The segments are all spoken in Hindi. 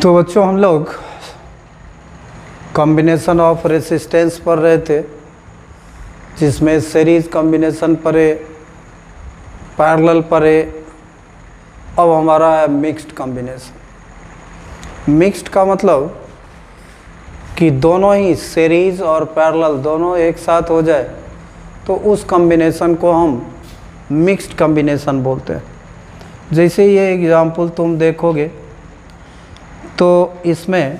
तो बच्चों हम लोग कॉम्बिनेशन ऑफ रेसिस्टेंस पढ़ रहे थे, जिसमें सीरीज कॉम्बिनेशन पढ़े, पैरेलल पढ़े। अब हमारा है मिक्स्ड कॉम्बिनेशन। मिक्स्ड का मतलब कि दोनों ही सीरीज और पैरेलल दोनों एक साथ हो जाए तो उस कॉम्बिनेशन को हम मिक्स्ड कॉम्बिनेशन बोलते हैं। जैसे ये एग्जाम्पल तुम देखोगे तो इसमें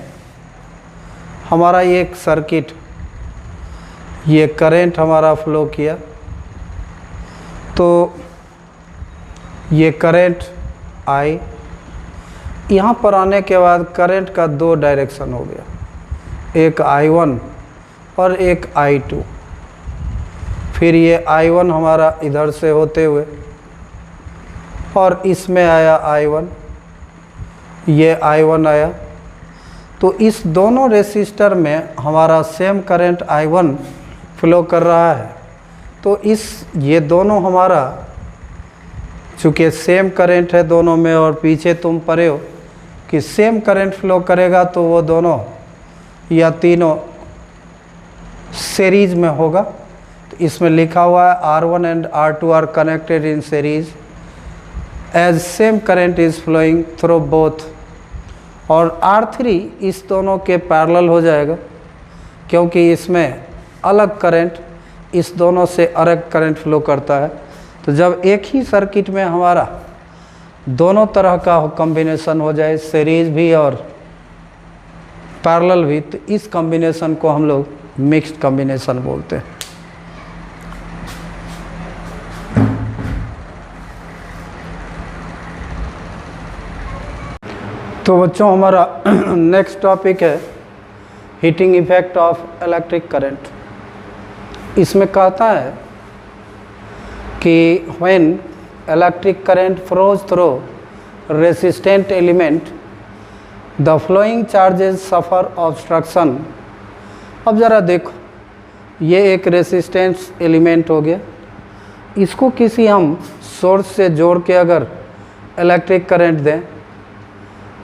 हमारा एक सर्किट, ये करंट हमारा फ्लो किया, तो ये करंट आई, यहाँ पर आने के बाद करंट का दो डायरेक्शन हो गया, एक I1 और एक I2। फिर ये I1 हमारा इधर से होते हुए और इसमें आया I1, ये I1 आया, तो इस दोनों रेसिस्टर में हमारा सेम करंट I1 फ्लो कर रहा है। तो ये दोनों हमारा चूँकि सेम करंट है दोनों में, और पीछे तुम पढ़े हो कि सेम करंट फ्लो करेगा तो वो दोनों या तीनों सीरीज में होगा। तो इसमें लिखा हुआ है R1 and R2 are connected in series as same current is flowing through both. और R3 इस दोनों के पैरेलल हो जाएगा, क्योंकि इसमें अलग करंट इस दोनों से अलग करंट फ्लो करता है। तो जब एक ही सर्किट में हमारा दोनों तरह का कॉम्बिनेशन हो जाए, सीरीज भी और पैरेलल भी, तो इस कॉम्बिनेशन को हम लोग मिक्स्ड कॉम्बिनेशन बोलते हैं। तो बच्चों हमारा नेक्स्ट टॉपिक है heating effect of electric current. इसमें कहता है कि when electric current flows through resistant element the flowing charges suffer obstruction. अब ज़रा देखो, ये एक रेसिस्टेंस एलिमेंट हो गया, इसको किसी हम सोर्स से जोड़ के अगर इलेक्ट्रिक करंट दें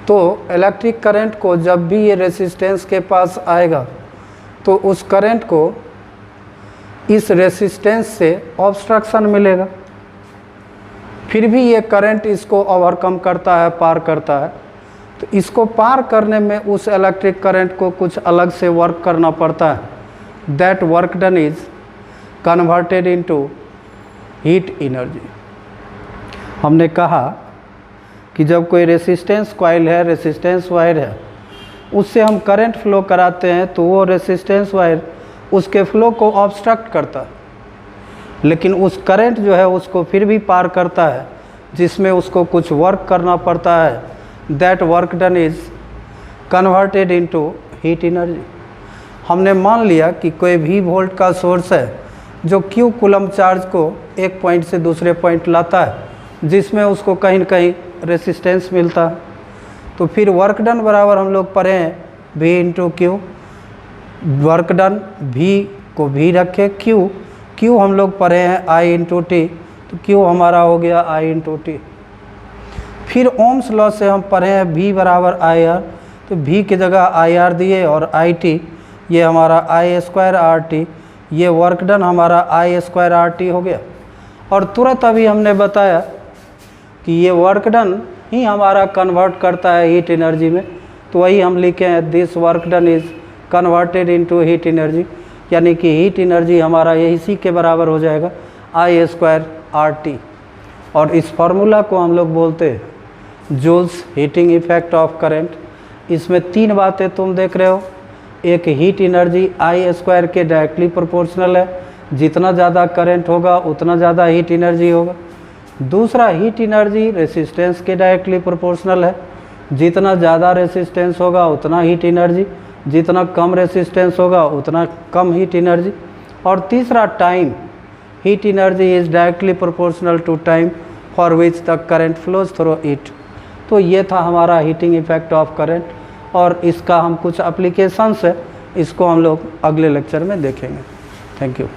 तो इलेक्ट्रिक करंट को जब भी ये रेसिस्टेंस के पास आएगा तो उस करंट को इस रेसिस्टेंस से ऑब्स्ट्रक्शन मिलेगा। फिर भी ये करंट इसको ओवरकम करता है, पार करता है। तो इसको पार करने में उस इलेक्ट्रिक करंट को कुछ अलग से वर्क करना पड़ता है। That work done is converted into heat energy. हमने कहा कि जब कोई रेसिस्टेंस कॉइल है, रेसिस्टेंस वायर है, उससे हम करंट फ्लो कराते हैं तो वो रेसिस्टेंस वायर उसके फ्लो को ऑब्स्ट्रक्ट करता है, लेकिन उस करंट जो है उसको फिर भी पार करता है, जिसमें उसको कुछ वर्क करना पड़ता है। That work done is converted into heat energy. हमने मान लिया कि कोई भी वोल्ट का सोर्स है जो Q कूलम चार्ज को एक पॉइंट से दूसरे पॉइंट लाता है, जिसमें उसको कहीं न कहीं रेसिस्टेंस मिलता है। तो फिर वर्क डन बराबर हम लोग पढ़े हैं V into Q. Work done V को V रखे, Q हम लोग पढ़े हैं I इंटू टी, तो Q हमारा हो गया I इंटू टी। फिर ओम्स लॉ से हम पढ़े हैं V बराबर IR, तो V की जगह IR दिए और IT ये हमारा I स्क्वायर RT, ये वर्क डन हमारा I स्क्वायर RT हो गया। और तुरंत अभी हमने बताया कि ये वर्क डन ही हमारा कन्वर्ट करता है हीट एनर्जी में, तो वही हम लिखे हैं this work done is converted into heat energy, यानी कि हीट एनर्जी हमारा इसी के बराबर हो जाएगा I स्क्वायर RT। और इस फार्मूला को हम लोग बोलते हैं Joule's heating effect of current. इसमें तीन बातें तुम देख रहे हो। एक, हीट एनर्जी I स्क्वायर के डायरेक्टली प्रोपोर्शनल है, जितना ज़्यादा करंट होगा उतना ज़्यादा हीट एनर्जी होगा। दूसरा, हीट एनर्जी रेसिस्टेंस के डायरेक्टली प्रोपोर्शनल है, जितना ज़्यादा रेसिस्टेंस होगा उतना हीट एनर्जी, जितना कम रेसिस्टेंस होगा उतना कम हीट एनर्जी। और तीसरा, time, heat energy is directly proportional to time for which the current flows through it. तो ये था हमारा हीटिंग इफेक्ट ऑफ करंट, और इसका हम कुछ एप्लीकेशंस है, इसको हम लोग अगले लेक्चर में देखेंगे। Thank you.